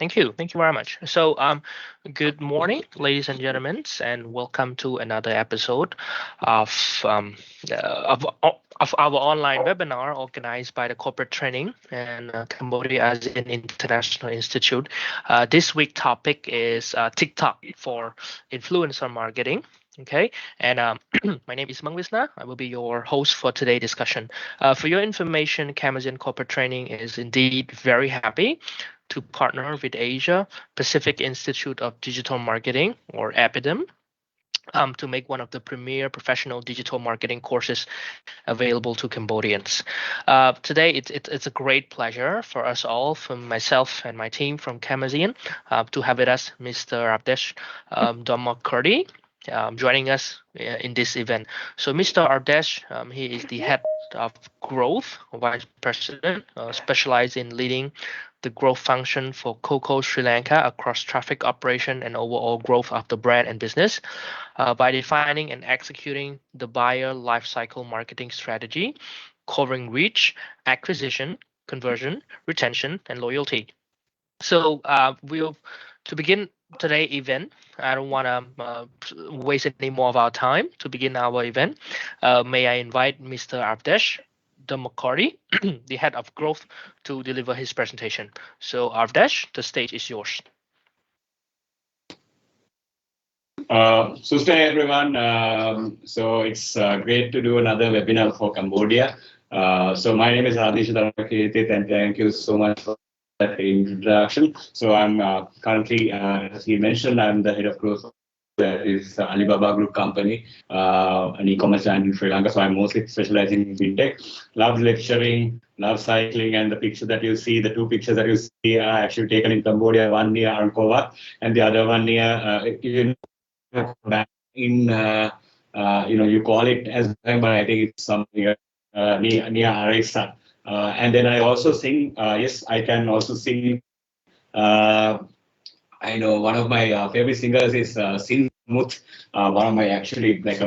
Thank you. Thank you very much. So, good morning, ladies and gentlemen, and welcome to another episode of of our online webinar organized by the Corporate Training and Cambodia as an international institute. This week topic is TikTok for influencer marketing. Okay, and my name is Mang Visna. I will be your host for today's discussion. For your information, Cambodia Corporate Training is indeed very happy to partner with Asia Pacific Institute of Digital Marketing, or APIDM, to make one of the premier professional digital marketing courses available to Cambodians. Today, it's a great pleasure for us all, from myself and my team from Cambodia, to have with us Mr. Abdesh Domakurdi, joining us in this event. So Mr. Ardesh, he is the head of growth, vice president, specialized in leading the growth function for Coco Sri Lanka across traffic operation and overall growth of the brand and business, by defining and executing the buyer lifecycle marketing strategy, covering reach, acquisition, conversion, retention, and loyalty. So to begin today's event, I don't want to waste any more of our time. To begin our event, may I invite Mr. Avdesh Damakardi, the head of growth, to deliver his presentation. So Avdesh, the stage is yours. Susta everyone. So it's great to do another webinar for Cambodia. So my name is Adish Dharmakirti, and thank you so much for that introduction. So I'm currently, as he mentioned, I'm the head of growth. That is Alibaba Group company, an e-commerce giant in Sri Lanka. So I'm mostly specializing in fintech. Love lecturing, love cycling, and the picture that you see, the two pictures that you see are actually taken in Cambodia, one near Angkor Wat and the other one near back in you call it as, but I think it's something near Arisa. And then I also sing. Yes, I can also sing. I know one of my favorite singers is Sin Muth. One of my actually like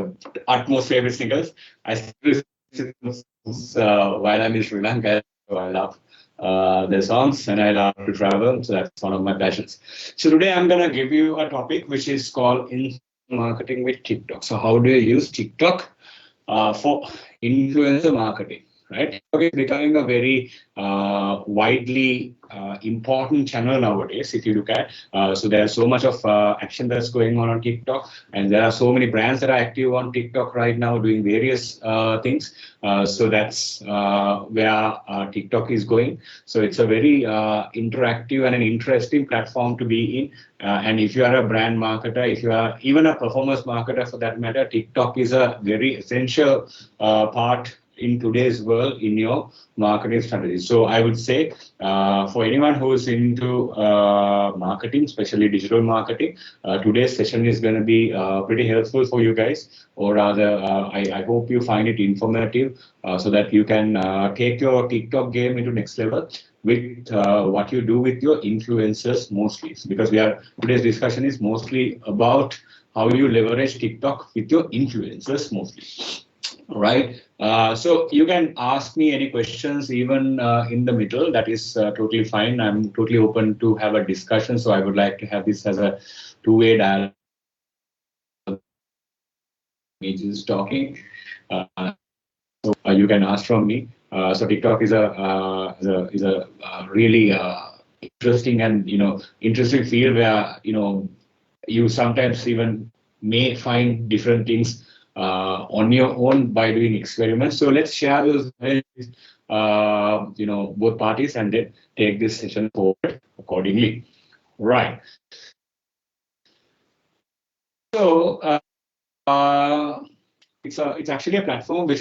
utmost favorite singers. I sing while I'm in Sri Lanka. So I love their songs and I love to travel. So that's one of my passions. So today I'm going to give you a topic which is called marketing with TikTok. So how do you use TikTok for influencer marketing? Right? TikTok is becoming a very widely important channel nowadays. If you look at, so there's so much of action that's going on TikTok, and there are so many brands that are active on TikTok right now doing various things. So that's where TikTok is going. So it's a very interactive and an interesting platform to be in. And if you are a brand marketer, if you are even a performance marketer for that matter, TikTok is a very essential part in today's world in your marketing strategy. So I would say for anyone who's into marketing, especially digital marketing, today's session is going to be pretty helpful for you guys, or rather I hope you find it informative so that you can take your TikTok game into next level with what you do with your influencers mostly, because today's discussion is mostly about how you leverage TikTok with your influencers mostly. Right. So you can ask me any questions even in the middle. That is totally fine. I'm totally open to have a discussion. So I would like to have this as a two-way dialogue. Me just talking. So you can ask from me. So TikTok is a really interesting and interesting field where you sometimes even may find different things on your own by doing experiments. So let's share those, both parties, and then take this session forward accordingly. Right. So it's actually a platform which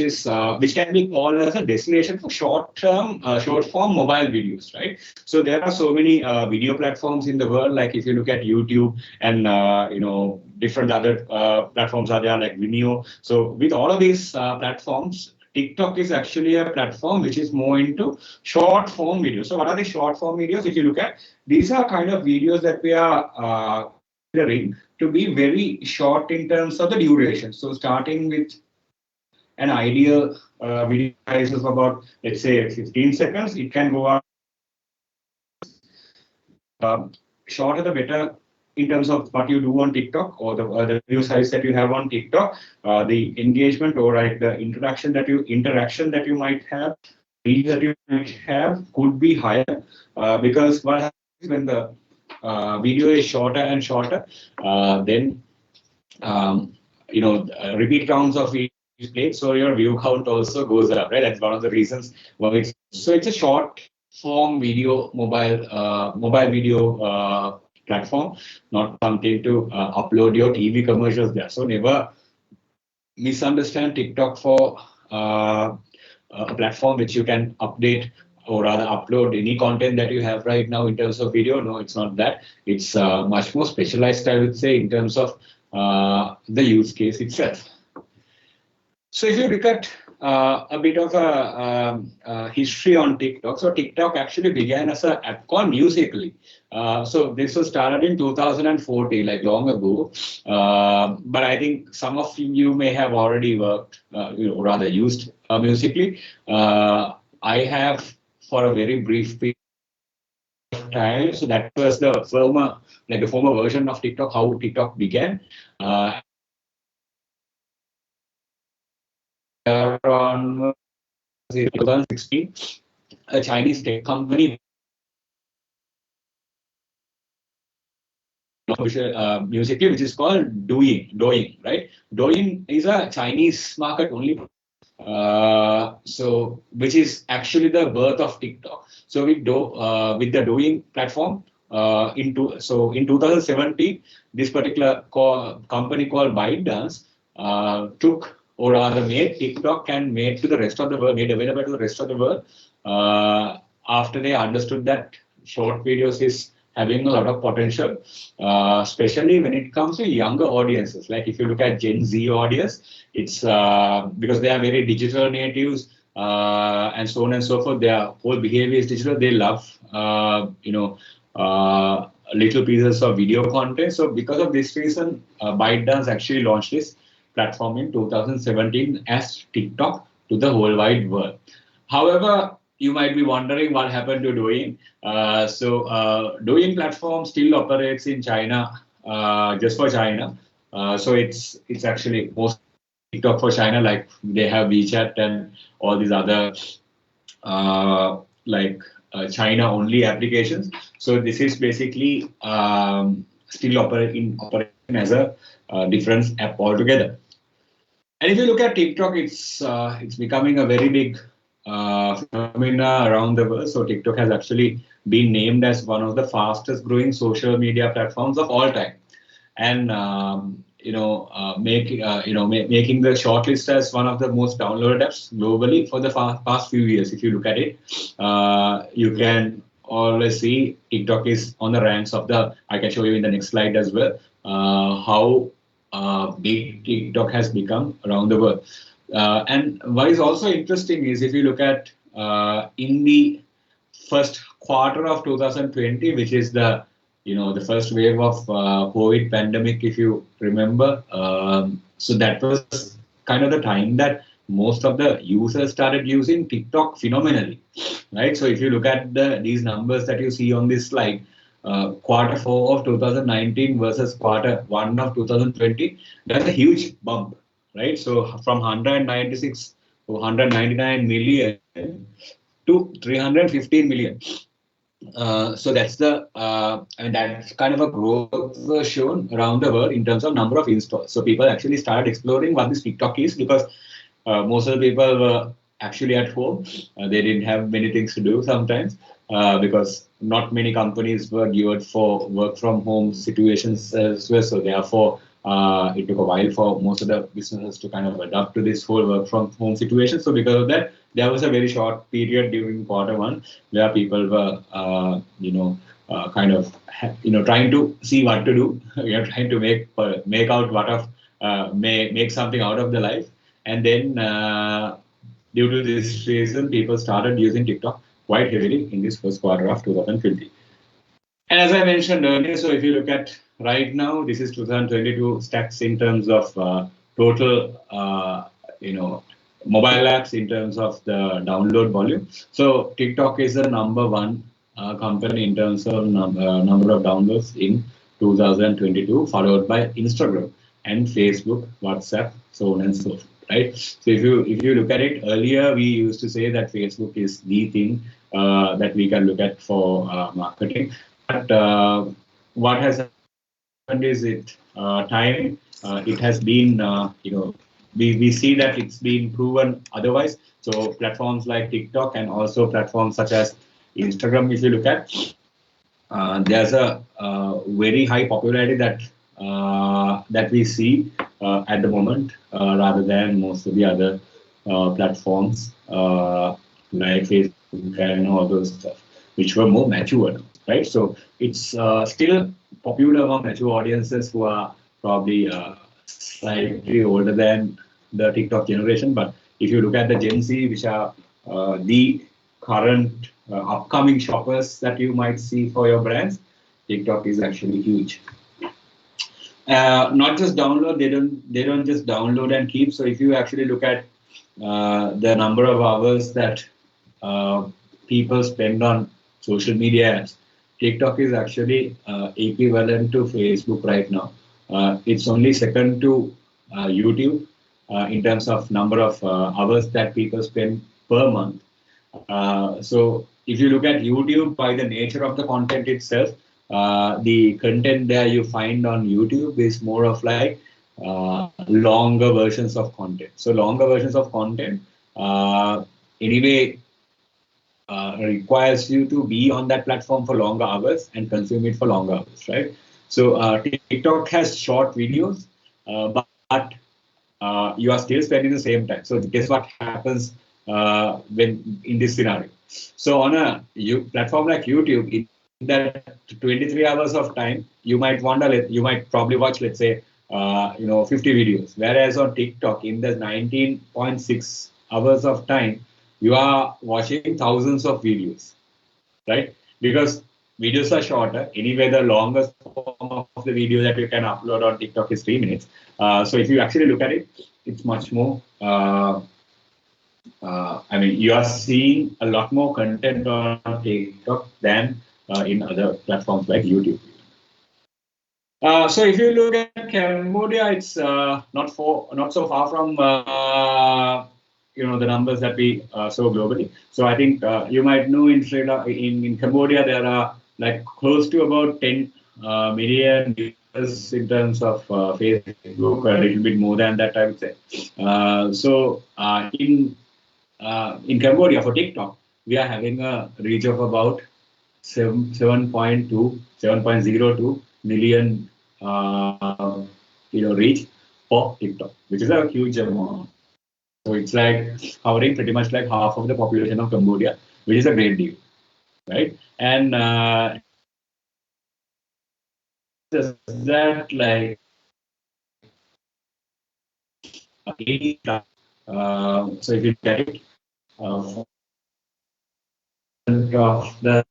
can be called as a destination for short form mobile videos, right? So there are so many video platforms in the world. Like if you look at YouTube and different other platforms are there, like Vimeo. So with all of these platforms, TikTok is actually a platform which is more into short form videos. So what are the short form videos? If you look at, these are kind of videos that we are considering to be very short in terms of the duration. So starting with an ideal video size of about, let's say, 15 seconds, it can go up shorter the better in terms of what you do on TikTok or the view size that you have on TikTok, the engagement or like the interaction that you might have, reach that you might have could be higher because what happens when the video is shorter and shorter, then um, repeat rounds of each play, so your view count also goes up, right? That's one of the reasons why it's a short form video mobile video platform, not something to upload your TV commercials there. So never misunderstand TikTok for a platform which you can update or rather upload any content that you have right now in terms of video. No, it's not that. It's much more specialized, I would say, in terms of the use case itself. So if you look at a bit of a history on TikTok, so TikTok actually began as an app called Musical.ly. So this was started in 2014, like long ago. But I think some of you may have already worked, rather used Musical.ly. I have for a very brief period of time. So that was the former version of TikTok, how TikTok began. Around 2016, a Chinese tech company Musical.ly, which is called Douyin, right? Douyin is a Chinese market only, so which is actually the birth of TikTok. So with the Douyin platform, in 2017, this particular company called ByteDance took or rather made TikTok and made to the rest of the world, made available to the rest of the world after they understood that short videos is having a lot of potential, especially when it comes to younger audiences. Like if you look at Gen Z audience, it's because they are very digital natives and so on and so forth. Their whole behavior is digital. They love, little pieces of video content. So because of this reason, ByteDance actually launched this platform in 2017 as TikTok to the whole wide world. However, you might be wondering what happened to Douyin. Douyin platform still operates in China, just for China. So it's actually most TikTok for China, like they have WeChat and all these other China only applications. So this is basically still operating as a different app altogether. And if you look at TikTok, it's becoming a very big phenomena around the world. So TikTok has actually been named as one of the fastest growing social media platforms of all time, and making the shortlist as one of the most downloaded apps globally for the past few years. If you look at it, you can always see TikTok is on the ranks of the. I can show you in the next slide as well how big TikTok has become around the world. And what is also interesting is if you look at in the first quarter of 2020, which is the first wave of COVID pandemic, if you remember. So that was kind of the time that most of the users started using TikTok phenomenally, right? So if you look at these numbers that you see on this slide, quarter 4 of 2019 versus quarter 1 of 2020, that's a huge bump, right? So from 196 to 199 million to 315 million. So that's that's kind of a growth shown around the world in terms of number of installs. So people actually started exploring what this TikTok is because most of the people were actually at home. They didn't have many things to do sometimes because not many companies were geared for work from home situations as well. So therefore, it took a while for most of the businesses to kind of adapt to this whole work from home situation. So because of that, there was a very short period during quarter 1 where people were, trying to see what to do. Trying to make out what of make something out of the life. And then due to this reason, people started using TikTok quite heavily in this first quarter of 2020. And as I mentioned earlier, so if you look at right now, this is 2022 stats in terms of total, mobile apps in terms of the download volume. So TikTok is the number 1 company in terms of number of downloads in 2022, followed by Instagram and Facebook, WhatsApp, so on and so forth. Right. So if you look at it, earlier we used to say that Facebook is the thing that we can look at for marketing. But what has happened is time it has been we see that it's been proven otherwise. So platforms like TikTok and also platforms such as Instagram, if you look at, there's a very high popularity that we see at the moment, rather than most of the other platforms like Facebook and all those stuff, which were more mature, right? So it's still popular among mature audiences who are probably slightly older than the TikTok generation. But if you look at the Gen Z, which are the current upcoming shoppers that you might see for your brands, TikTok is actually huge. Not just download, they don't just download and keep. So if you actually look at the number of hours that people spend on social media apps, TikTok is actually equivalent to Facebook right now. It's only second to YouTube in terms of number of hours that people spend per month. So if you look at YouTube, by the nature of the content itself, the content there you find on YouTube is more of like longer versions of content. So longer versions of content anyway requires you to be on that platform for longer hours and consume it for longer hours, right? So TikTok has short videos, but you are still spending the same time. So guess what happens when in this scenario? So on a platform like YouTube, in that 23 hours of time, you might wonder, you might probably watch, let's say, 50 videos. Whereas on TikTok, in the 19.6 hours of time, you are watching thousands of videos, right? Because videos are shorter. Anyway, the longest form of the video that you can upload on TikTok is 3 minutes. So if you actually look at it, it's much more. I mean, you are seeing a lot more content on TikTok than in other platforms like YouTube. So if you look at Cambodia, it's not so far from the numbers that we saw globally. So I think you might know in Cambodia there are like close to about 10 million users in terms of Facebook, a little bit more than that, I would say. So in Cambodia for TikTok, we are having a reach of about 7.02 million reach for TikTok, which is a huge amount. So it's like covering pretty much like half of the population of Cambodia, which is a great deal, right? And that like 80, so if you look at it, of the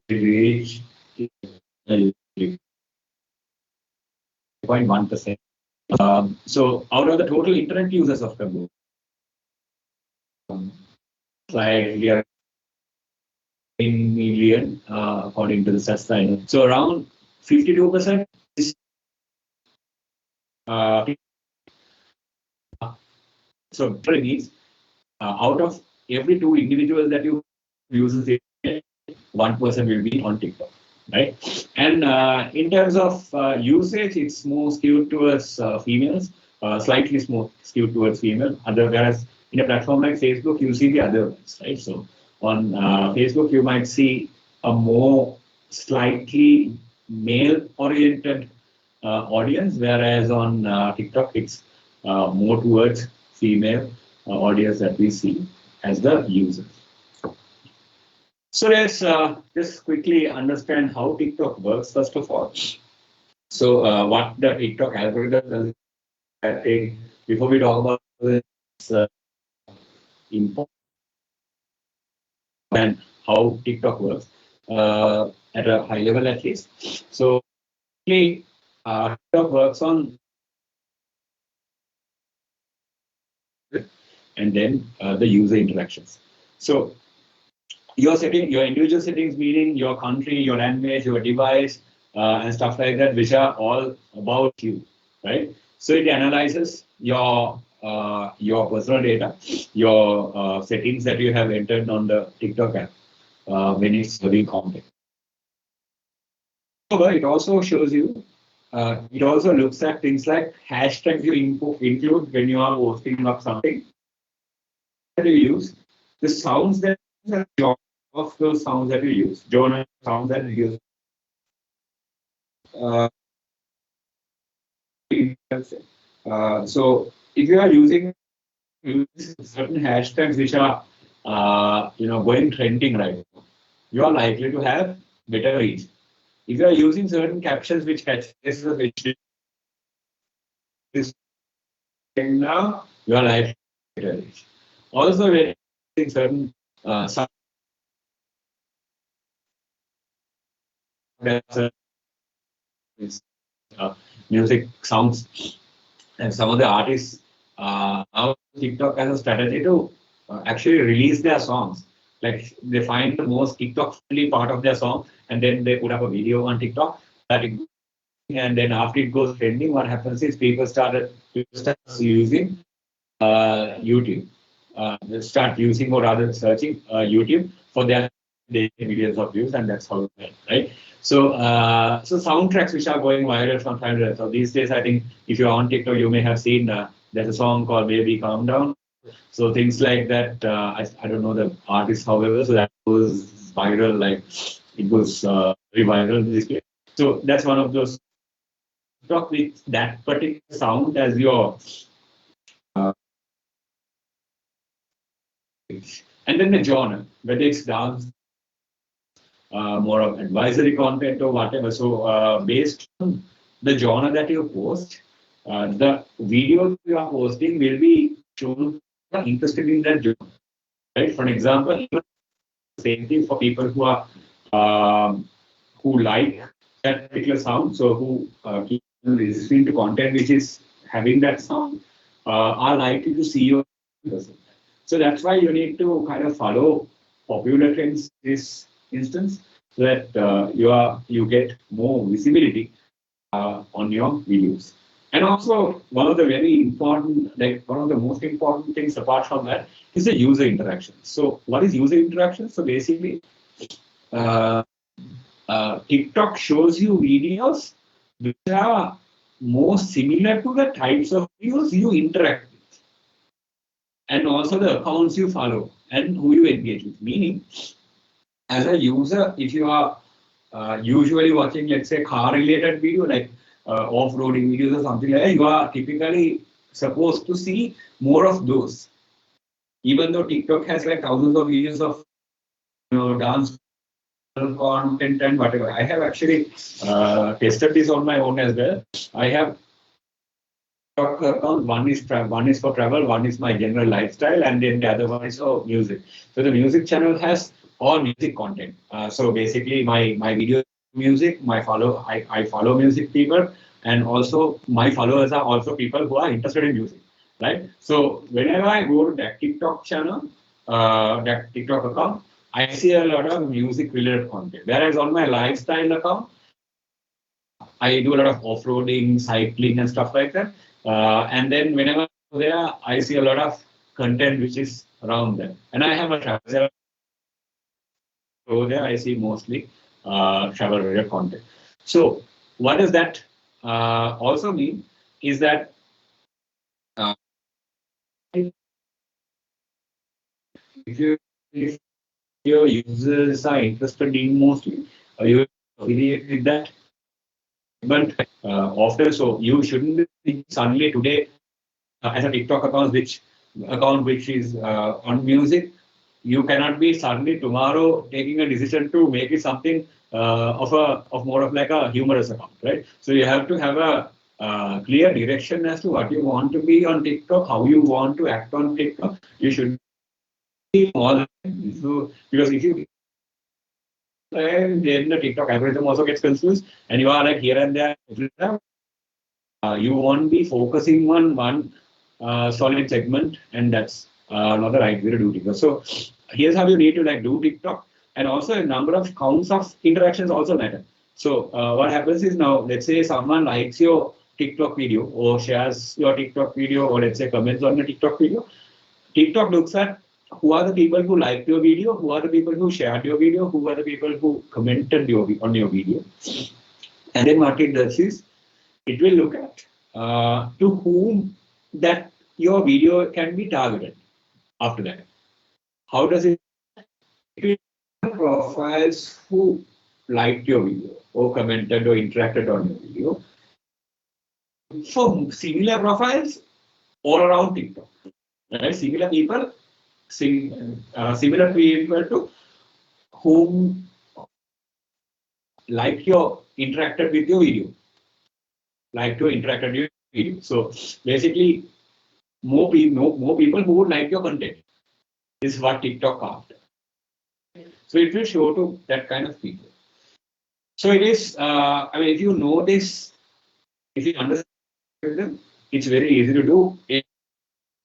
reach 0.1%. So out of the total internet users of Cambodia, like we are in million according to the stats I know. So around 52% is so it means out of every two individuals that you uses it, one person will be on TikTok, right? And in terms of usage, it's more skewed towards females, slightly more skewed towards female. Whereas in a platform like Facebook, you see the other ones, right? So on Facebook, you might see a more slightly male-oriented audience, whereas on TikTok, it's more towards female audience that we see as the users. So let's just quickly understand how TikTok works, first of all. So what the TikTok algorithm does, I think before we talk about this important and how TikTok works at a high level at least. So TikTok works on and then the user interactions. So your setting, your individual settings, meaning your country, your language, your device, and stuff like that, which are all about you, right? So it analyzes your personal data, your settings that you have entered on the TikTok app when it's serving content. However, it also shows you. It also looks at things like hashtags you include when you are posting up something that you use, the sounds that of those sounds that you use, genre sounds that you use. Uh, so if you are using certain hashtags which are going trending right now, you are likely to have better reach. If you are using certain captions which catch this which is now, you are likely to have better reach. Also, when using certain music sounds, and some of the artists now TikTok has a strategy to actually release their songs. Like they find the most TikTok friendly part of their song, and then they put up a video on TikTok. And then after it goes trending, what happens is people start using YouTube. They start using or rather searching YouTube for their millions of views, and that's how it went, right? So soundtracks which are going viral from time to time. So these days, I think if you're on TikTok, you may have seen there's a song called "Baby Calm Down." So things like that. I don't know the artist, however, so that was viral. Like it was very viral this day. So that's one of those talk with that particular sound as your uh, and then the genre, whether it's dance, more of advisory content or whatever. So based on the genre that you post, the video you are posting will be shown interested in that genre. Right? For example, same thing for people who like that particular sound, so who keep listening to content which is having that sound, are likely to see your person. So that's why you need to kind of follow popular trends in this instance, so that you get more visibility on your videos. And also, one of the very important, like one of the most important things apart from that is the user interaction. So, what is user interaction? So, basically, uh, TikTok shows you videos which are more similar to the types of videos you interact with, and also the accounts you follow and who you engage with. Meaning, as a user, if you are usually watching, let's say, car-related video like off-roading videos or something like that, you are typically supposed to see more of those. Even though TikTok has like thousands of videos of dance content and whatever, I have actually tested this on my own as well. I have account. One is for travel, one is my general lifestyle, and then the other one is for music. So the music channel has all music content. So basically, my video music, I follow music people, and also my followers are also people who are interested in music, right? So whenever I go to that TikTok channel, that TikTok account, I see a lot of music related content. Whereas on my lifestyle account, I do a lot of off-roading, cycling, and stuff like that. And then whenever I go there, I see a lot of content which is around them. And I have a travel. Over there, I see mostly travel-related content. So, what does that also mean? Is that uh, if your users are interested in mostly, you affiliate with that. But often, so you shouldn't be suddenly today as a TikTok account which is on music, you cannot be suddenly tomorrow taking a decision to make it something of more of like a humorous account, right? So you have to have a clear direction as to what you want to be on TikTok, how you want to act on TikTok. You should be all so because if you and then the TikTok algorithm also gets confused, and you are like here and there. You won't be focusing on one solid segment, and that's not the right way to do TikTok. So here's how you need to like do TikTok, and also a number of counts of interactions also matter. So what happens is now, let's say someone likes your TikTok video or shares your TikTok video, or let's say comments on your TikTok video. TikTok looks at who are the people who liked your video, who are the people who shared your video, who are the people who commented on your video. And then what it does is it will look at to whom that your video can be targeted after that. How does it? It will profiles who liked your video or commented or interacted on your video. For similar profiles all around TikTok, right? Similar people, similar people to whom like your interacted with your video, like to interacted with your video. So basically, more people who would like your content is what TikTok after. So it will show to that kind of people. So it is. I mean, if you know this, if you understand them, it's very easy to do in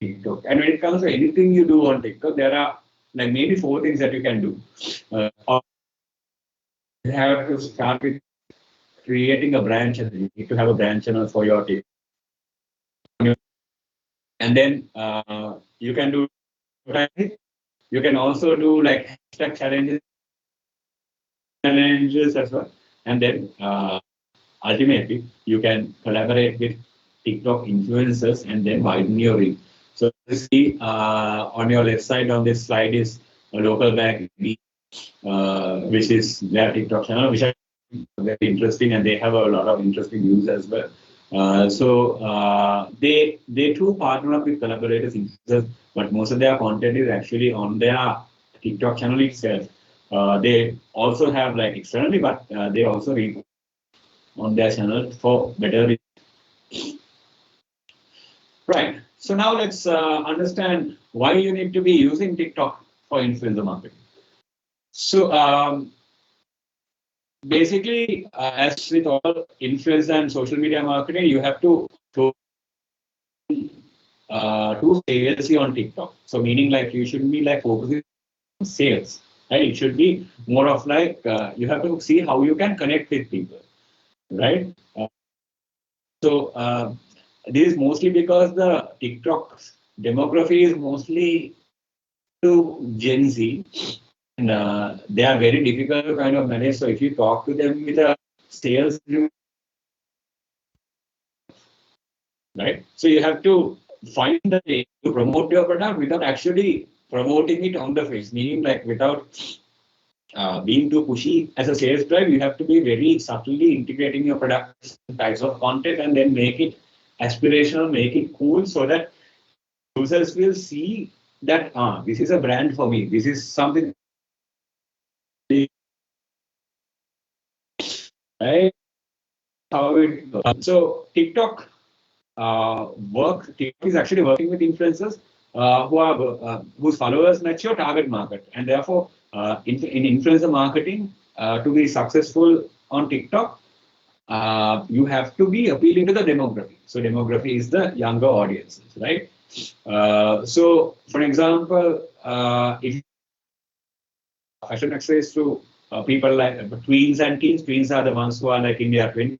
TikTok. And when it comes to anything you do on TikTok, there are like maybe 4 things that you can do. You have to start with creating a brand channel. You need to have a brand channel for your TikTok. And then you can do, you can also do like hashtag challenges as well. And then ultimately, you can collaborate with TikTok influencers and then widen your reach. So you see on your left side on this slide is a local bank, which is their TikTok channel, which are very interesting, and they have a lot of interesting views as well. They too partner up with collaborators, but most of their content is actually on their TikTok channel itself. They also have like externally, but they also read on their channel for better. Right. So now let's understand why you need to be using TikTok for influencer marketing. So basically, as with all influencer and social media marketing, you have to sales on TikTok. So meaning like you shouldn't be like focusing on sales, right? It should be more of like you have to see how you can connect with people, right? So this is mostly because the TikTok demography is mostly to Gen Z, and they are very difficult to kind of manage. So if you talk to them with a sales, right? So you have to find the way to promote your product without actually promoting it on the face, meaning like without being too pushy as a sales drive. You have to be very subtly integrating your product types of content and then make it aspirational, make it cool, so that users will see that this is a brand for me. This is something, right? How it goes. So TikTok TikTok is actually working with influencers whose followers match your target market, and therefore, in influencer marketing, to be successful on TikTok, you have to be appealing to the demography. So demography is the younger audiences, right? So, for example, if fashion access to people like tweens and teens, tweens are the ones who are like in their 20s,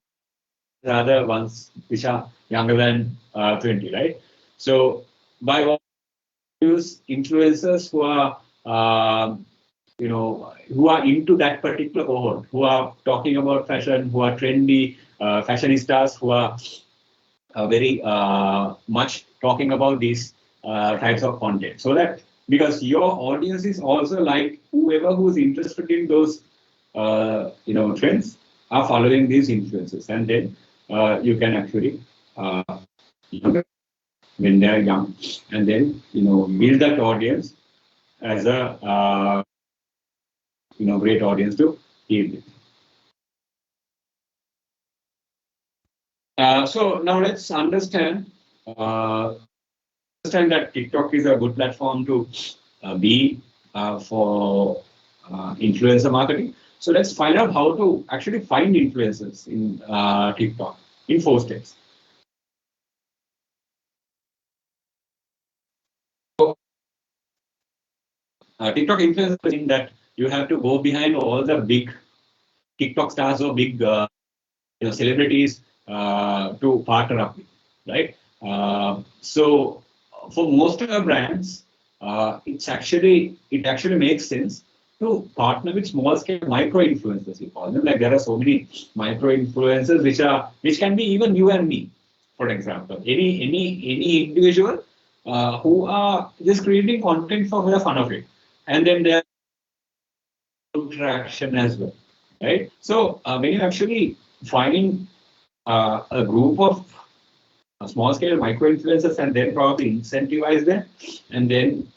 the other ones which are younger than 20, right? So by what use influencers who are who are into that particular cohort, who are talking about fashion, who are trendy fashionistas, who are very much talking about these types of content. So that because your audience is also like whoever who's interested in those trends are following these influences, and then you can actually when they're young, and then build that audience as a great audience to deal with. So now let's understand that TikTok is a good platform to be for influencer marketing. So let's find out how to actually find influencers in TikTok in 4 steps. So TikTok influencers in that you have to go behind all the big TikTok stars or big celebrities to partner up with, right? So for most of the brands, it actually makes sense to partner with small scale micro influencers. You call them, like there are so many micro influencers which can be even you and me, for example, any individual who are just creating content for the fun of it, and then there interaction as well, right? So when you actually find a group of small scale micro influencers and then probably incentivize them and then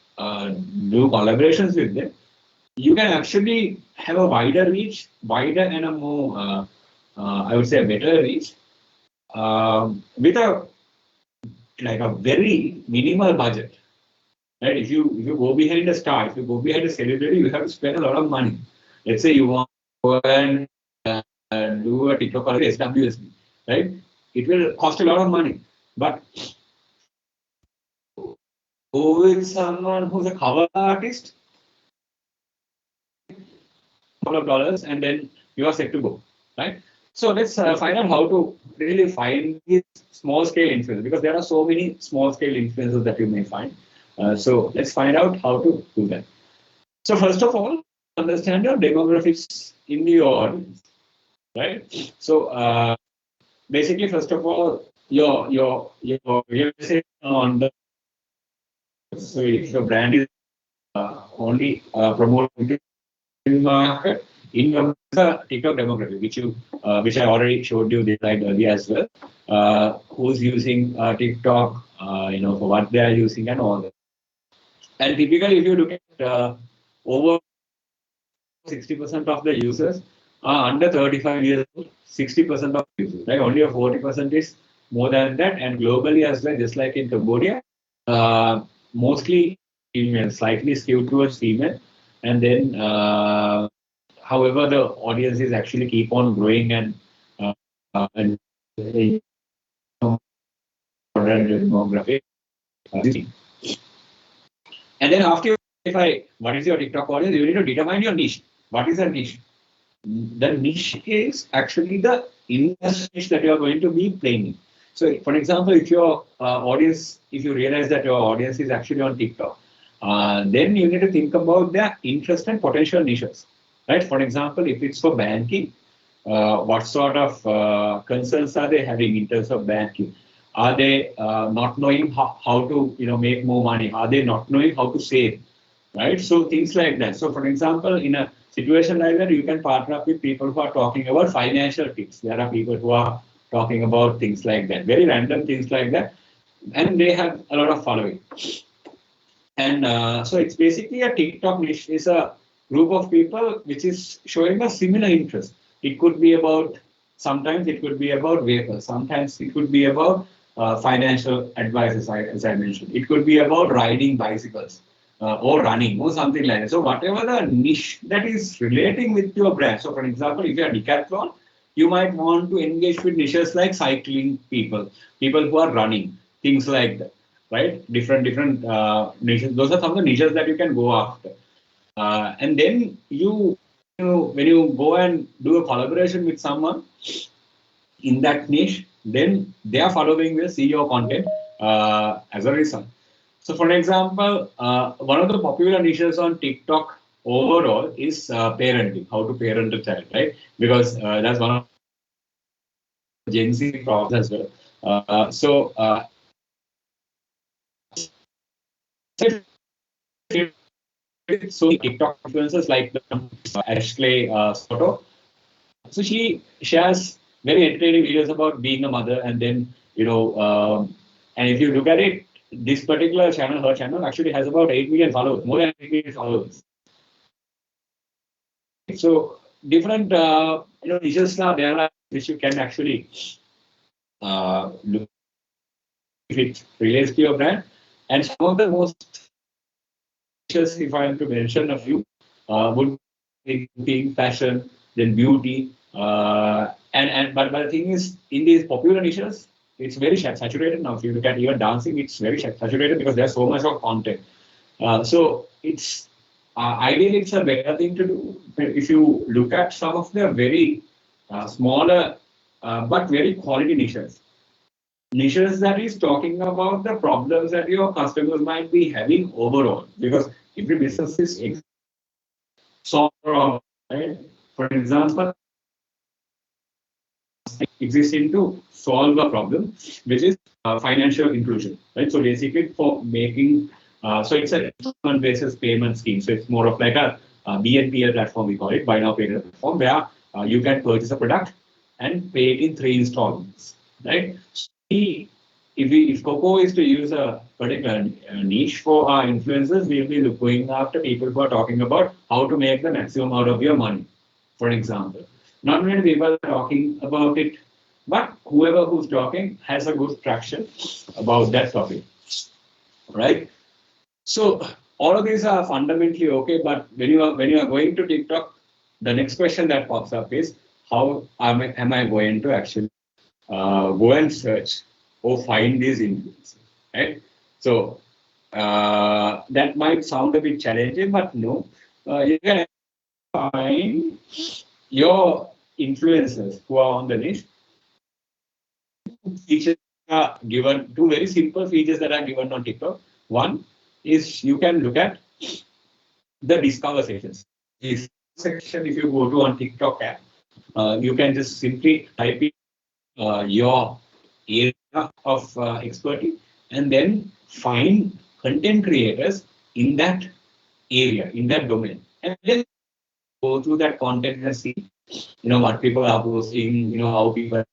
do collaborations with them, you can actually have a wider reach, wider and a more, I would say, a better reach with a very minimal budget. Right? If you go behind a star, if you go behind a celebrity, you have to spend a lot of money. Let's say you want to go and do a TikTok or SWSB, right? It will cost a lot of money. But go with someone who's a cover artist, couple of dollars, and then you are set to go, right? So let's find out how to really find these small scale influencers, because there are so many small scale influencers that you may find. So let's find out how to do that. So first of all, understand your demographics in your audience, right? So basically, first of all, your real estate on the, so if your brand is only promoting the market in your TikTok demographic, which I already showed you this slide earlier as well. Who's using TikTok, for what they are using and all that. And typically, if you look at over 60% of the users are under 35 years old, 60% of users, right? Only a 40% is more than that. And globally as well, just like in Cambodia, mostly female, slightly skewed towards female. And then, however, the audience is actually keep on growing and demographic. And then after you identify what is your TikTok audience, you need to determine your niche. What is a niche? The niche is actually the industry niche that you are going to be playing in. So, for example, if your audience, if you realize that your audience is actually on TikTok, then you need to think about their interest and potential niches, right? For example, if it's for banking, what sort of concerns are they having in terms of banking? Are they not knowing how to make more money? Are they not knowing how to save? Right? So things like that. So for example, in a situation like that, you can partner up with people who are talking about financial tips. There are people who are talking about things like that, very random things like that, and they have a lot of following. And so it's basically a TikTok niche is a group of people which is showing a similar interest. It could be about, sometimes it could be about vehicles, sometimes it could be about financial advice, as I mentioned. It could be about riding bicycles or running or something like that. So whatever the niche that is relating with your brand. So for example, if you're a decathlon, you might want to engage with niches like cycling people who are running, things like that, right? Different niches. Those are some of the niches that you can go after. And then when you go and do a collaboration with someone in that niche, then their following will see your content as a result. So, for example, one of the popular niches on TikTok overall is parenting, how to parent a child, right? Because that's one of the Gen Z problems as well. So TikTok influencers like Ashley Soto. So she shares very entertaining videos about being a mother, and then and if you look at it, this particular channel, her channel, actually has about 8 million followers, more than 8 million followers. So different niches are there which you can actually look if it relates to your brand, and some of the most niches, if I am to mention a few, would be fashion, then beauty, but the thing is, in these popular niches, it's very saturated now. If you look at even dancing, it's very saturated because there's so much of content. So it's ideally, it's a better thing to do. If you look at some of the very smaller but very quality niches that is talking about the problems that your customers might be having overall, because every business is solve problem, right? For example, existing to solve a problem, which is financial inclusion, right? So basically, for making so it's a installment basis payment scheme. So it's more of like a BNPL platform, we call it, buy now pay later platform, where you can purchase a product and pay it in 3 installments, right? So if Coco is to use a particular niche for our influencers, we'll be going after people who are talking about how to make the maximum out of your money, for example. Not many people are talking about it, but whoever who's talking has a good traction about that topic, right? So all of these are fundamentally okay, but when you are going to TikTok, the next question that pops up is how am I going to actually go and search or find these influencers, right? So that might sound a bit challenging, but no, you can find your influencers who are on the niche. Features are given, two very simple features that are given on TikTok. One is you can look at the discover sections. This section, if you go to on TikTok app, you can just simply type in your area of expertise and then find content creators in that area, in that domain, and then go through that content and see, what people are posting, how people,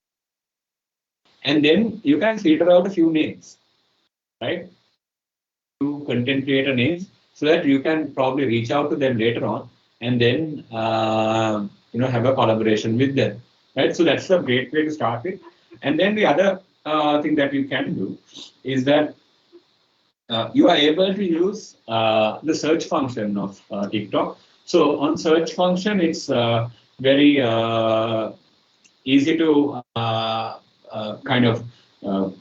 and then you can filter out a few names, right? To content creator names so that you can probably reach out to them later on and then have a collaboration with them, right? So that's a great way to start with. And then the other thing that you can do is that you are able to use the search function of TikTok. So on search function, it's very easy to kind of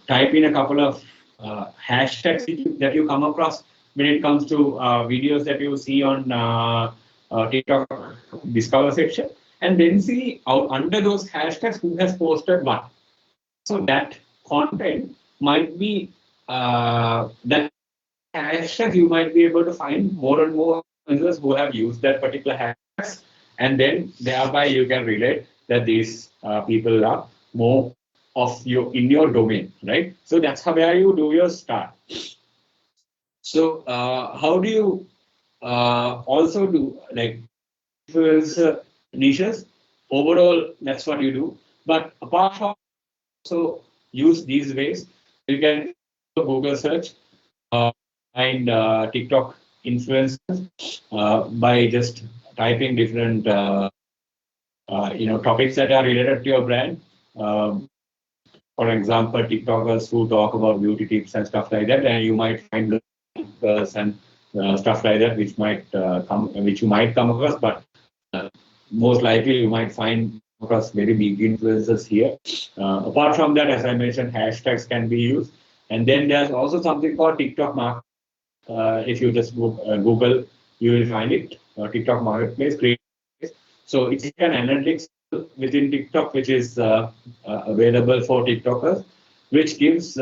type in a couple of hashtags that you come across when it comes to videos that you see on TikTok Discover section, and then see out under those hashtags who has posted what. So that content might be that hashtag you might be able to find more and more users who have used that particular hashtag, and then thereby you can relate that these people are more of your in your domain, right? So that's how where you do your start. So how do you also do like niches? Overall, that's what you do. But apart from also use these ways, you can Google search find TikTok influencers by just typing different topics that are related to your brand. For example, TikTokers who talk about beauty tips and stuff like that, and you might find and stuff like that, which you might come across, but most likely you might find across very big influencers here. Apart from that, as I mentioned, hashtags can be used, and then there's also something called TikTok market. If you just Google, you will find it. TikTok Marketplace. So it's an analytics within TikTok, which is available for TikTokers, which gives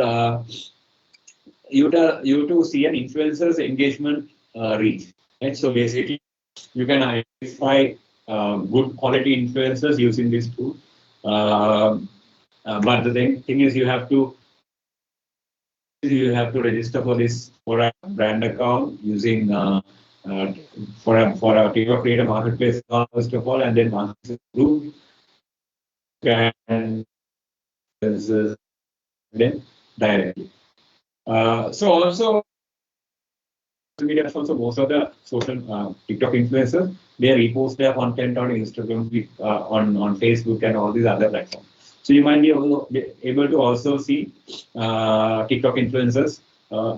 you to see an influencer's engagement reach. Right? So basically, you can identify good quality influencers using this tool. But the thing is, you have to register for a brand account using for a TikTok creator marketplace first of all, and then once it's approved, and then directly. So also media also most of the social TikTok influencers they repost their content on Instagram, on Facebook, and all these other platforms. So you might be able to also see TikTok influencers,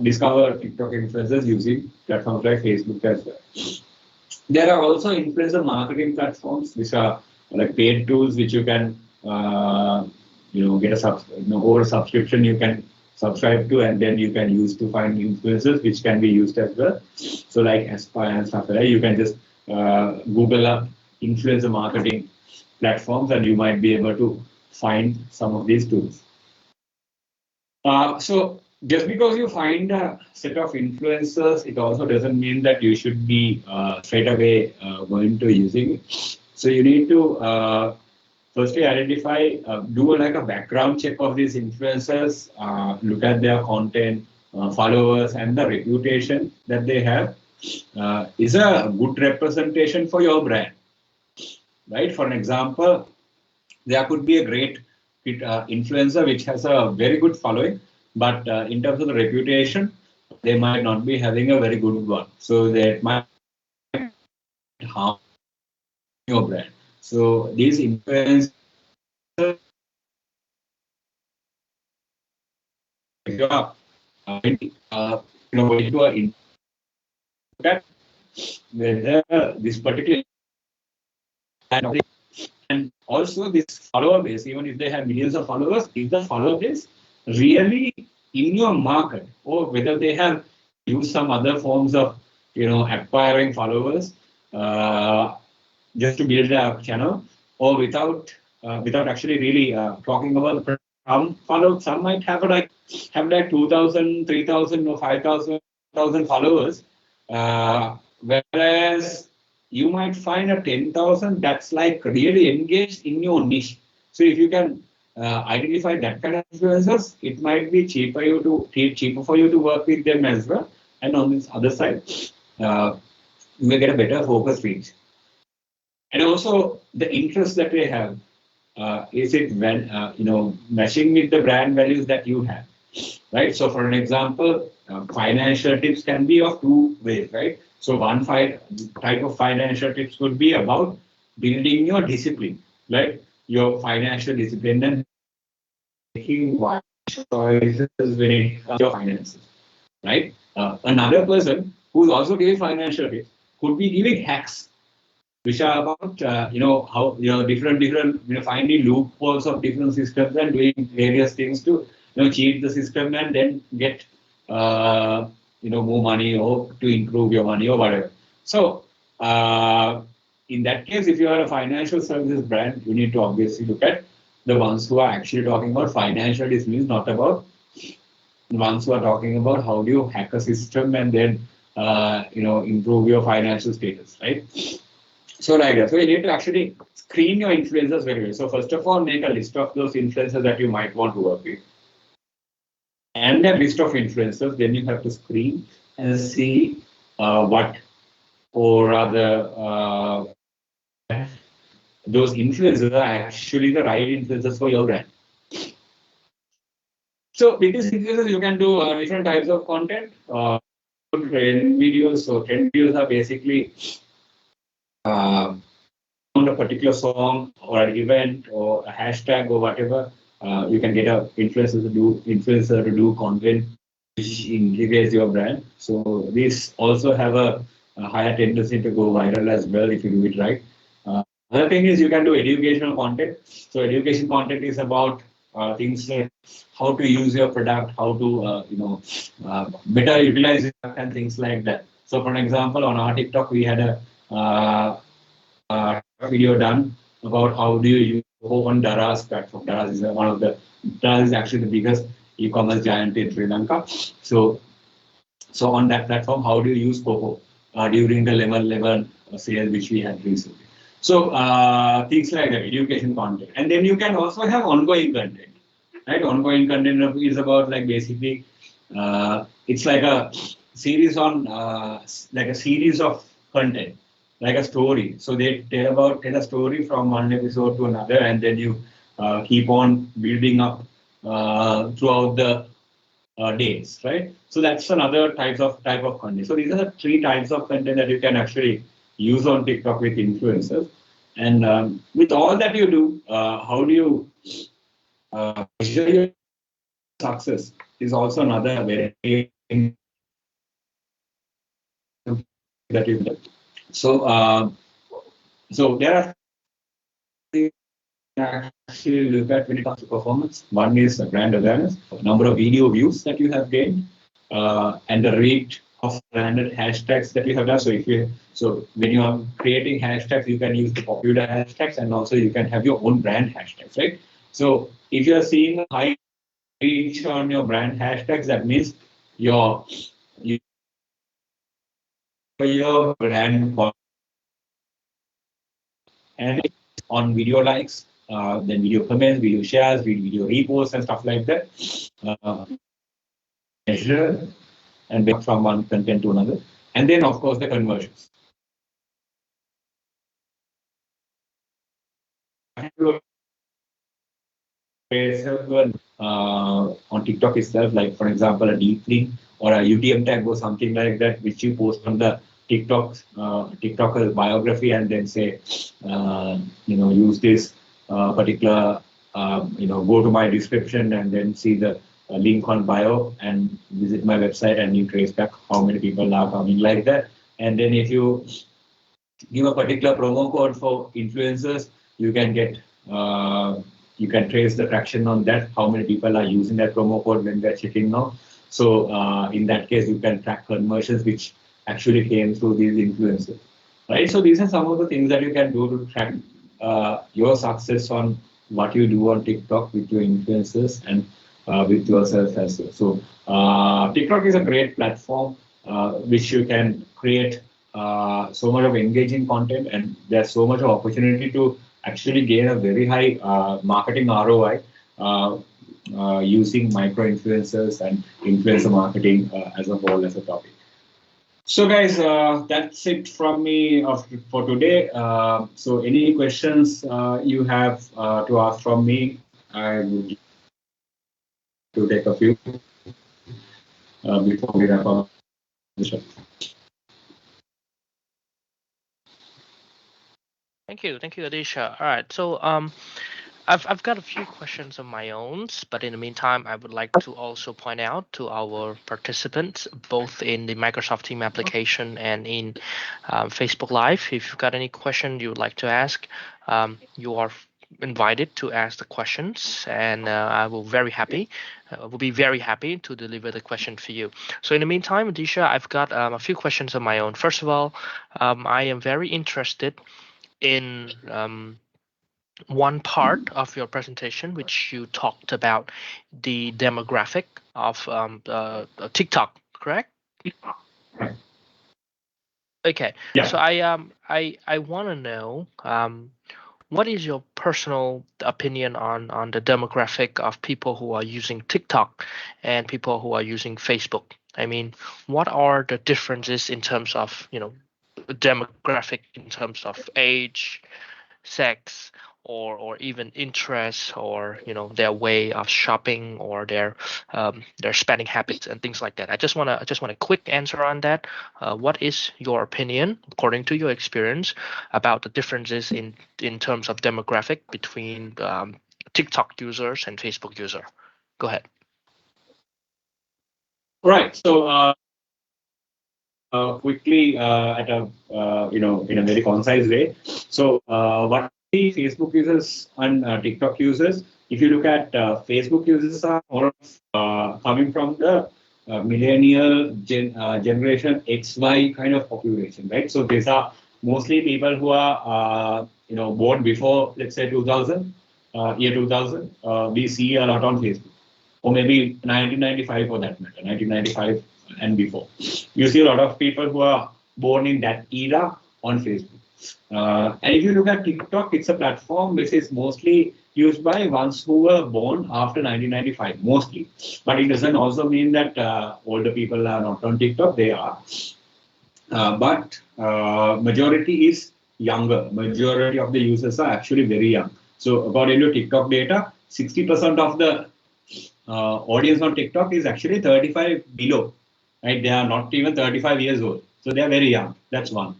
discover TikTok influencers using platforms like Facebook as well. There are also influencer marketing platforms which are like paid tools which you can get over a subscription. You can subscribe to, and then you can use to find influencers, which can be used as well. So like Aspire and stuff like that, you can just Google up influencer marketing platforms, and you might be able to find some of these tools. So just because you find a set of influencers, it also doesn't mean that you should be straight away going to using it. So you need to firstly identify, do like a background check of these influencers, look at their content, followers, and the reputation that they have. Is a good representation for your brand, right? For an example, there could be a great influencer which has a very good following, but in terms of the reputation, they might not be having a very good one. So they might harm your brand. So these influencers, going to a that whether this particular and also this follower base, even if they have millions of followers, is the follower base really in your market, or whether they have used some other forms of acquiring followers just to build a channel, or without actually really talking about the follow. Some might have like 2,000, 3,000, or 5,000 followers, whereas you might find a 10,000 that's like really engaged in your niche. So if you can identify that kind of influencers, it might be cheaper for you to work with them as well. And on this other side, you may get a better focus reach. And also the interest that they have, is it when matching with the brand values that you have, right? So for an example, financial tips can be of two ways, right? So one type of financial tips could be about building your discipline, right? Your financial discipline and making wise choices when it comes to your finances, right? Another person who's also giving financial tips could be giving hacks, which are about how different finding loopholes of different systems and doing various things to cheat the system and then get more money, or to improve your money or whatever. So in that case, if you are a financial services brand, you need to obviously look at the ones who are actually talking about financial discipline, not about the ones who are talking about how do you hack a system and then improve your financial status, right? So like that. So you need to actually screen your influencers very well. So first of all, make a list of those influencers that you might want to work with, and a list of influencers. Then you have to screen and see what, or rather, those influencers are actually the right influencers for your brand. So with these influencers, you can do different types of content. Trend videos. So trend videos are basically on a particular song or an event or a hashtag or whatever, you can get a influencer to do content which integrates your brand. So these also have a higher tendency to go viral as well if you do it right. Other thing is you can do educational content. So education content is about things like how to use your product, how to better utilize it, and things like that. So for an example, on our TikTok we had a video done about how do you use Coco on Dara's platform. Daraz is actually the biggest e-commerce giant in Sri Lanka. So on that platform, how do you use Coco during the level 11 sale which we had recently? So things like that, education content, and then you can also have ongoing content. Right, ongoing content is about like basically it's like a series of content, like a story. So they tell a story from one episode to another, and then you keep on building up throughout the days, right? So that's another type of content. So these are the three types of content that you can actually use on TikTok with influencers. And with all that you do, how do you measure your success? Is also another very that you do. So so there are actually look at when it comes to performance. One is the brand awareness, number of video views that you have gained, and the rate of branded hashtags that you have done. So when you are creating hashtags, you can use the popular hashtags, and also you can have your own brand hashtags, right? So if you are seeing a high reach on your brand hashtags, that means your your brand and on video likes, then video comments, video shares, video reposts, and stuff like that. Uh, Measure and from one content to another, and then of course the conversions. On TikTok itself, like for example, a deep link or a UTM tag or something like that, which you post on the TikToker biography, and then say, use this particular, go to my description and then see the link on bio and visit my website, and you trace back how many people are coming like that. And then if you give a particular promo code for influencers, you can get you can trace the traction on that, how many people are using that promo code when they're checking now. So in that case, you can track conversions which actually came through these influencers, right? So these are some of the things that you can do to track your success on what you do on TikTok with your influencers and with yourself as well. So TikTok is a great platform which you can create so much of engaging content, and there's so much of opportunity to actually gain a very high marketing ROI using micro influencers and influencer marketing as a whole as a topic. So guys, that's it from me for today. So any questions you have to ask from me, I would to take a few before we wrap up the show. Thank you, Adisha. All right, so I've got a few questions of my own, but in the meantime, I would like to also point out to our participants, both in the Microsoft Team application and in Facebook Live, if you've got any question you would like to ask, you are invited to ask the questions, and I will be very happy to deliver the question for you. So in the meantime, Adisha, I've got a few questions of my own. First of all, I am very interested in one part of your presentation, which you talked about the demographic of TikTok, correct? Okay, so Yeah. I want to know what is your personal opinion on the demographic of people who are using TikTok and people who are using Facebook? I mean, what are the differences in terms of, demographic in terms of age, sex, or even interests, or their way of shopping, or their spending habits and things like that? I just want a quick answer on that. What is your opinion, according to your experience, about the differences in terms of demographic between TikTok users and Facebook user? Go ahead. Right. So quickly at a in a very concise way. So what the Facebook users and TikTok users? If you look at Facebook users are more coming from the millennial generation XY kind of population, right? So these are mostly people who are born before, let's say, 2000 year 2000. We see a lot on Facebook, or maybe 1995 for that matter, 1995 and before. You see a lot of people who are born in that era on Facebook. And if you look at TikTok, it's a platform which is mostly used by ones who were born after 1995, mostly. But it doesn't also mean that older people are not on TikTok, they are. But majority is younger. Majority of the users are actually very young. So according to TikTok data, 60% of the audience on TikTok is actually 35 below, right? They are not even 35 years old. So they are very young. That's one.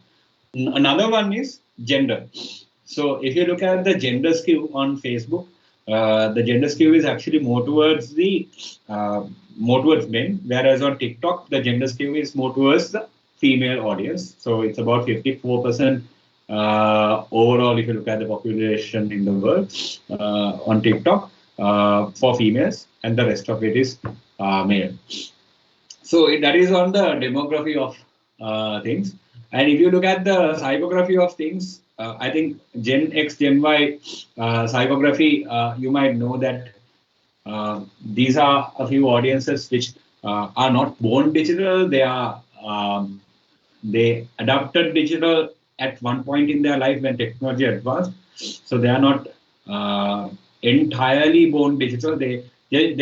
Another one is gender. So if you look at the gender skew on Facebook, the gender skew is actually more towards more towards men, whereas on TikTok the gender skew is more towards the female audience. So it's about 54% overall, if you look at the population in the world on TikTok for females, and the rest of it is male. So that is on the demography of things. And if you look at the psychography of things, I think Gen X, Gen Y psychography, you might know that these are a few audiences which are not born digital. They adopted digital at one point in their life when technology advanced. So they are not entirely born digital. They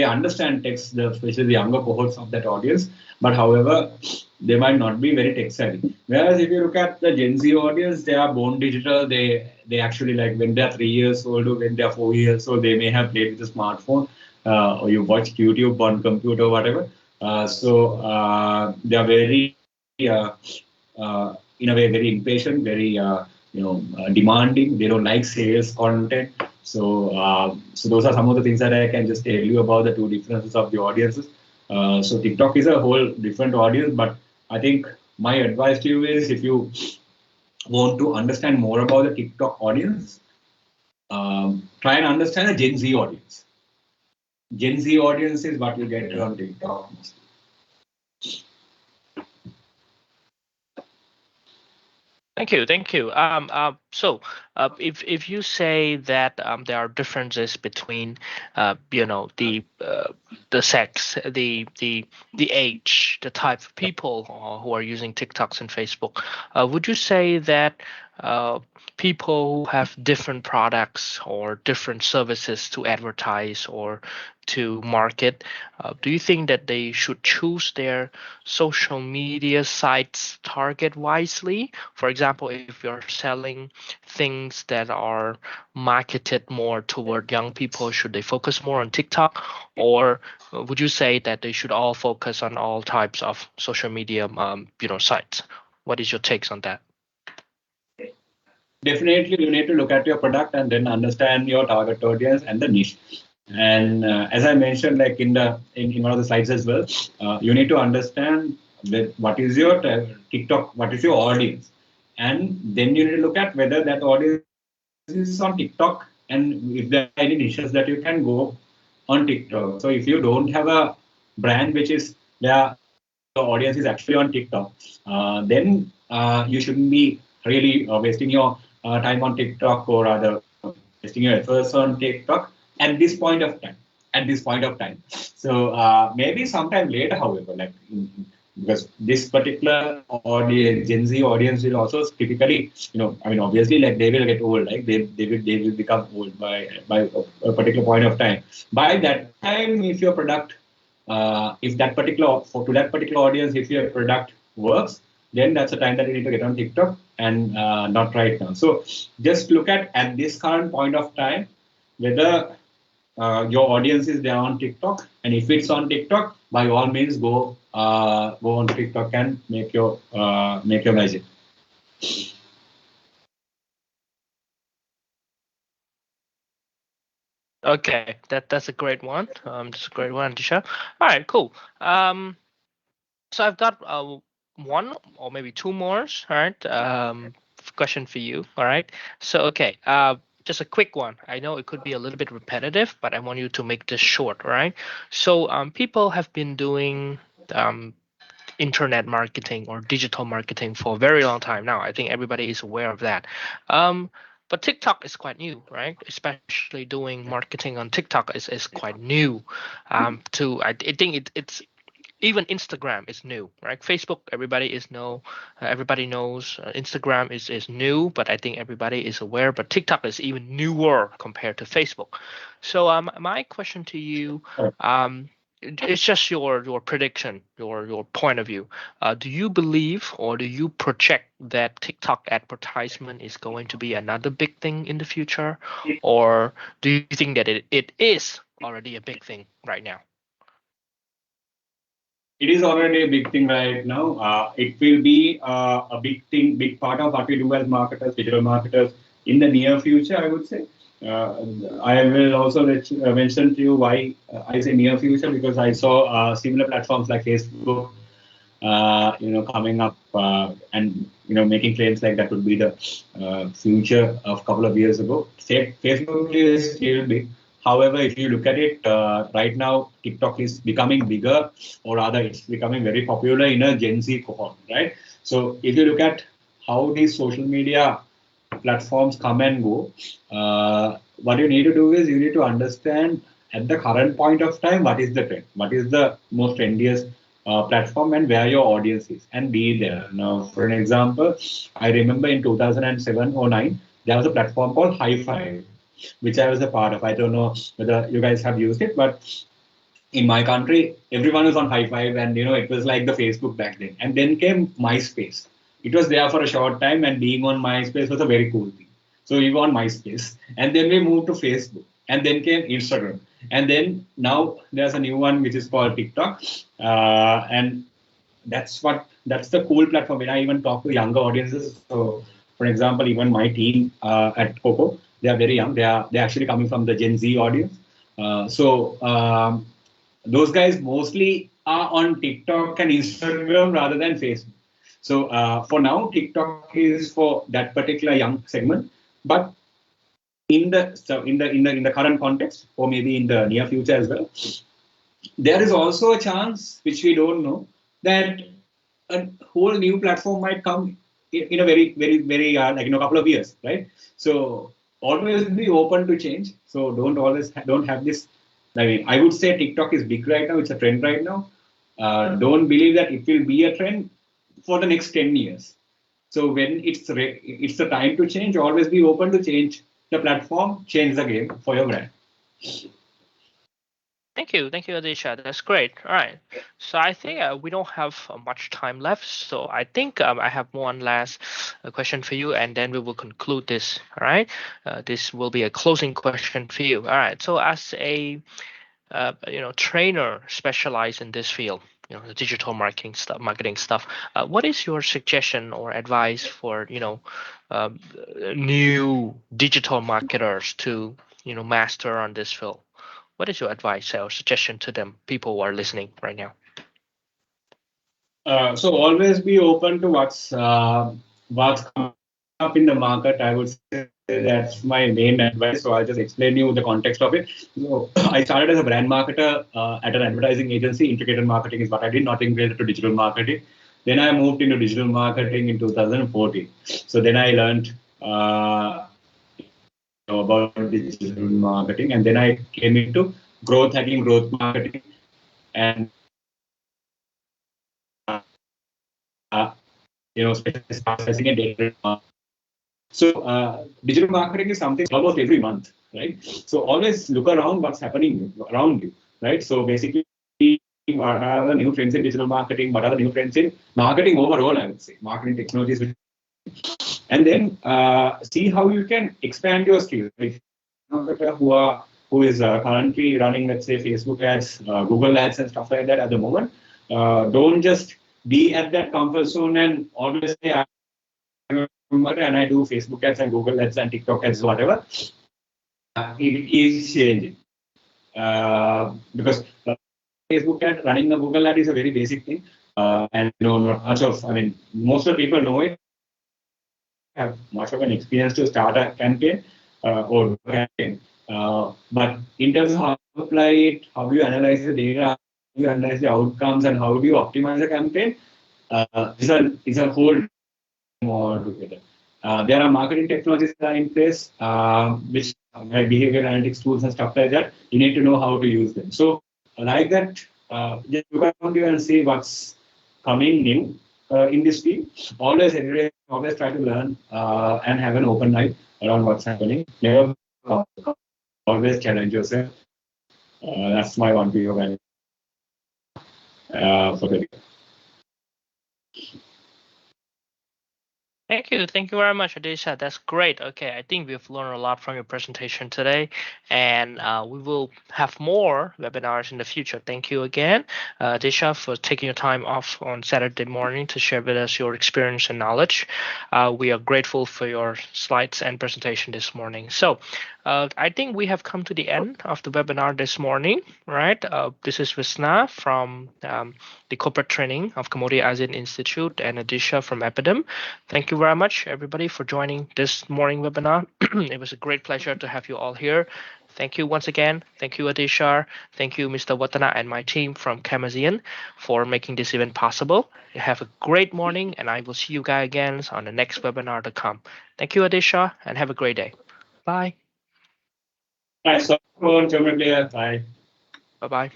understand text, especially the younger cohorts of that audience. But however, they might not be very tech savvy. Whereas if you look at the Gen Z audience, they are born digital. They actually, like, when they are 3 years old or when they are 4 years old, they may have played with a smartphone or you watch YouTube on computer or whatever. They are very in a way very impatient, very demanding. They don't like sales content. So those are some of the things that I can just tell you about the two differences of the audiences. So TikTok is a whole different audience, but I think my advice to you is, if you want to understand more about the TikTok audience, try and understand the Gen Z audience. Gen Z audience is what you get on TikTok. Thank you, thank you. If you say that there are differences between, the sex, the age, the type of people who are using TikToks and Facebook, would you say that people who have different products or different services to advertise or to market, do you think that they should choose their social media sites target wisely? For example, if you're selling things that are marketed more toward young people, should they focus more on TikTok, or would you say that they should all focus on all types of social media, sites? What is your takes on that? Definitely, you need to look at your product and then understand your target audience and the niche. And as I mentioned, like in one of the slides as well, you need to understand what is your TikTok, what is your audience, and then you need to look at whether that audience is on TikTok, and if there are any niches that you can go on TikTok. So if you don't have a brand which is there, your audience is actually on TikTok, then you shouldn't be really wasting your time on TikTok, or rather wasting your efforts on TikTok at this point of time. At this point of time, so maybe sometime later, however, like because this particular audience, Gen Z audience, will also typically, I mean, obviously, like, they will get old, like they will become old by a particular point of time. By that time, if your product, if that particular to that particular audience, if your product works, then that's the time that you need to get on TikTok, and not right now. So just look at this current point of time whether your audience is there on TikTok, and if it's on TikTok, by all means go on TikTok and make your magic. Okay, that's a great one. That's a great one, Disha. All right, cool. So I've got one or maybe two more. All right. Question for you. All right. So okay. Just a quick one. I know it could be a little bit repetitive, but I want you to make this short. All right. So people have been doing um, internet marketing or digital marketing for a very long time now. I think everybody is aware of that. But TikTok is quite new, right? Especially doing marketing on TikTok is quite new. I think it's even Instagram is new, right? Facebook, everybody knows. Instagram is new, but I think everybody is aware. But TikTok is even newer compared to Facebook. So my question to you, it's just your prediction, your point of view. Do you believe or do you project that TikTok advertisement is going to be another big thing in the future, or do you think that it is already a big thing right now? It is already a big thing right now. It will be a big thing, big part of what we do as marketers, digital marketers, in the near future, I would say. I will also mention to you why I say near future, because I saw similar platforms like Facebook coming up and making claims like that would be the future of a couple of years ago. Facebook is still big. However, if you look at it right now, TikTok is becoming bigger, or rather, it's becoming very popular in a Gen Z cohort, right? So if you look at how these social media platforms come and go, what you need to do is you need to understand at the current point of time what is the trend, what is the most trendiest platform, and where your audience is, and be there. Now, for an example, I remember in 2007 or 9, there was a platform called High Five, which I was a part of. I don't know whether you guys have used it, but in my country, everyone was on High Five, and it was like the Facebook back then. And then came MySpace. It was there for a short time, and being on MySpace was a very cool thing. So we were on MySpace, and then we moved to Facebook, and then came Instagram, and then now there's a new one which is called TikTok, and that's the cool platform. When I even talk to younger audiences, so for example, even my team at Coco, they are very young. They're actually coming from the Gen Z audience. Those guys mostly are on TikTok and Instagram rather than Facebook. So for now, TikTok is for that particular young segment. But in the current context, or maybe in the near future as well, there is also a chance, which we don't know, that a whole new platform might come in a very, very, very couple of years, right? So always be open to change. So don't have this. I mean, I would say TikTok is big right now. It's a trend right now. Don't believe that it will be a trend for the next 10 years. So when it's the time to change, always be open to change the platform, change the game for your brand. Thank you, Adisha. That's great. All right. So I think we don't have much time left. So I think I have one last question for you, and then we will conclude this. All right. This will be a closing question for you. All right. So as a trainer specialized in this field, the digital marketing stuff, what is your suggestion or advice for uh, new digital marketers to master on this field? What is your advice or suggestion to them, people who are listening right now? So always be open to what's coming up in the market. I would say that's my main advice. So I'll just explain you the context of it. So I started as a brand marketer at an advertising agency. Integrated marketing is what I did, not integrated to digital marketing. Then I moved into digital marketing in 2014. So then I learned about digital marketing, and then I came into growth hacking, growth marketing, and uh, specializing in data. So digital marketing is something almost every month, right? So always look around what's happening around you, right? So basically, what are the new trends in digital marketing? What are the new trends in marketing overall? I would say marketing technologies, and then see how you can expand your skills. If who is currently running, let's say, Facebook ads, Google ads, and stuff like that at the moment, don't just be at that comfort zone and always say, and I do Facebook ads and Google ads and TikTok ads, whatever. It is changing because Facebook ad, running a Google ad is a very basic thing, and not much of. I mean, most of the people know it, have much of an experience to start a campaign or campaign. But in terms of how you apply it, how you analyze the data, how you analyze the outcomes, and how do you optimize a campaign, is a whole more together. There are marketing technologies that are in place, which like behavior analytics tools and stuff like that. You need to know how to use them. So, like that, just look around you and see what's coming new in this field. Always, every day, always try to learn and have an open eye around what's happening. Never always challenge yourself. That's my one piece of advice for the. Thank you very much, Adisha. That's great. Okay, I think we've learned a lot from your presentation today, and we will have more webinars in the future. Thank you again, Adisha, for taking your time off on Saturday morning to share with us your experience and knowledge. We are grateful for your slides and presentation this morning. So, I think we have come to the end of the webinar this morning, right? This is Visna from the Corporate Training of Cambodia ASEAN Institute and Adisha from Epidem. Thank you very much, everybody, for joining this morning webinar. It was a great pleasure to have you all here. Thank you once again. Thank you, Adishar. Thank you, Mr. Watana and my team from Camazian for making this event possible. You have a great morning, and I will see you guys again on the next webinar to come. Thank you, Adishar, and have a great day. Bye. Thanks so much, Bye. Bye-bye.